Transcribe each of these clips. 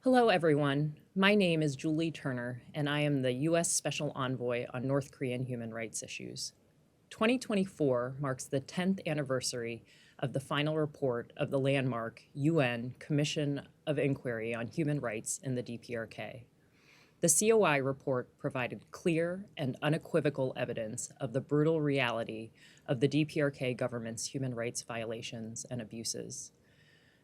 Hello, everyone. My name is Julie Turner, and I am the U.S. Special Envoy on North Korean human rights issues. 2024 marks the 10th anniversary of the final report of the landmark UN Commission of Inquiry on Human Rights in the DPRK. The COI report provided clear and unequivocal evidence of the brutal reality of the DPRK government's human rights violations and abuses.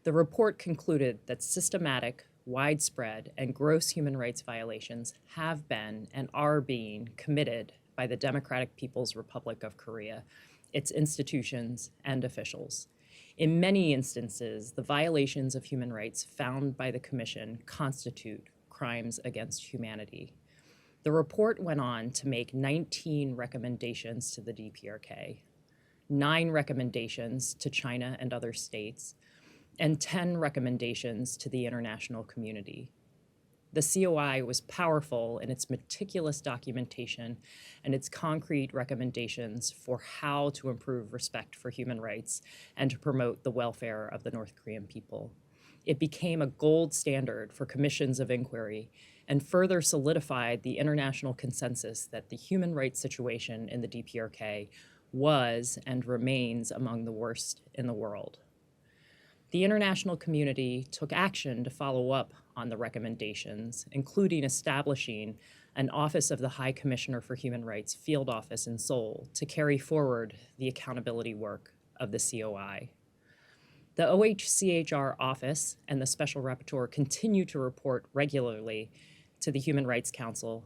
The report concluded that systematic, widespread, and gross human rights violations have been and are being committed by the Democratic People's Republic of Korea, its institutions, and officials. In many instances, the violations of human rights found by the Commission constitute crimes against humanity. The report went on to make 19 recommendations to the DPRK, 9 recommendations to China and other states, and 10 recommendations to the international community. The COI was powerful in its meticulous documentation and its concrete recommendations for how to improve respect for human rights and to promote the welfare of the North Korean people. It became a gold standard for commissions of inquiry and further solidified the international consensus that the human rights situation in the DPRK was and remains among the worst in the world. The international community took action to follow up on the recommendations, including establishing an Office of the High Commissioner for Human Rights field office in Seoul to carry forward the accountability work of the COI. The OHCHR office and the Special Rapporteur continue to report regularly to the Human Rights Council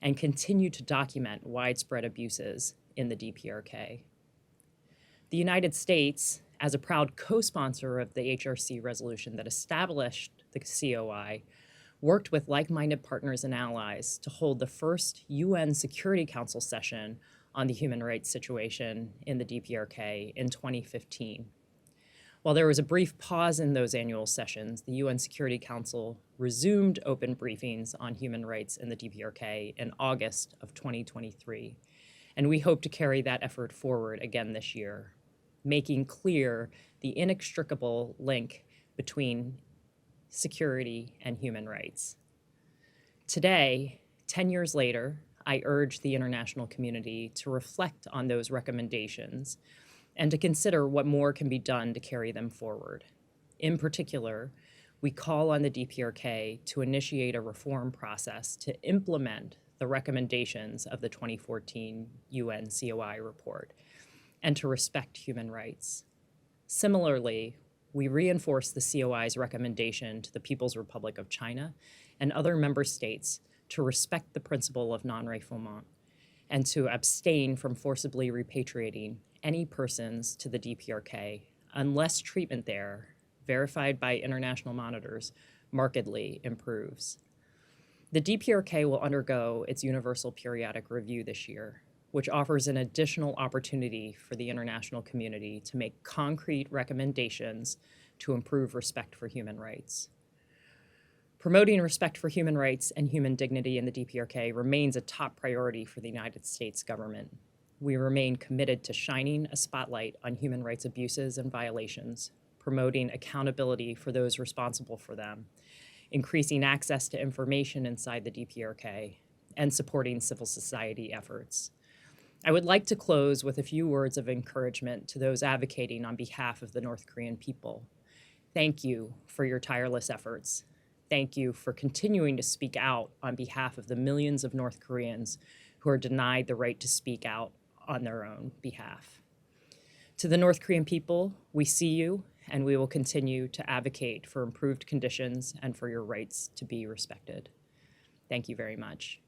and continue to document widespread abuses in the DPRK. The United States, as a proud co-sponsor of the HRC resolution that established the COI, worked with like-minded partners and allies to hold the first UN Security Council session on the human rights situation in the DPRK in 2015. While there was a brief pause in those annual sessions, the UN Security Council resumed open briefings on human rights in the DPRK in August of 2023, and we hope to carry that effort forward again this year, making clear the inextricable link between security and human rights. Today, 10 years later, I urge the international community to reflect on those recommendations and to consider what more can be done to carry them forward. In particular, we call on the DPRK to initiate a reform process to implement the recommendations of the 2014 UN COI report and to respect human rights. Similarly, we reinforce the COI's recommendation to the People's Republic of China and other member states to respect the principle of non-refoulement and to abstain from forcibly repatriating any persons to the DPRK unless treatment there, verified by international monitors, markedly improves. The DPRK will undergo its universal periodic review this year, which offers an additional opportunity for the international community to make concrete recommendations to improve respect for human rights. Promoting respect for human rights and human dignity in the DPRK remains a top priority for the United States government. We remain committed to shining a spotlight on human rights abuses and violations, promoting accountability for those responsible for them, increasing access to information inside the DPRK, and supporting civil society efforts. I would like to close with a few words of encouragement to those advocating on behalf of the North Korean people. Thank you for your tireless efforts. Thank you for continuing to speak out on behalf of the millions of North Koreans who are denied the right to speak out on their own behalf. To the North Korean people, we see you, and we will continue to advocate for improved conditions and for your rights to be respected. Thank you very much.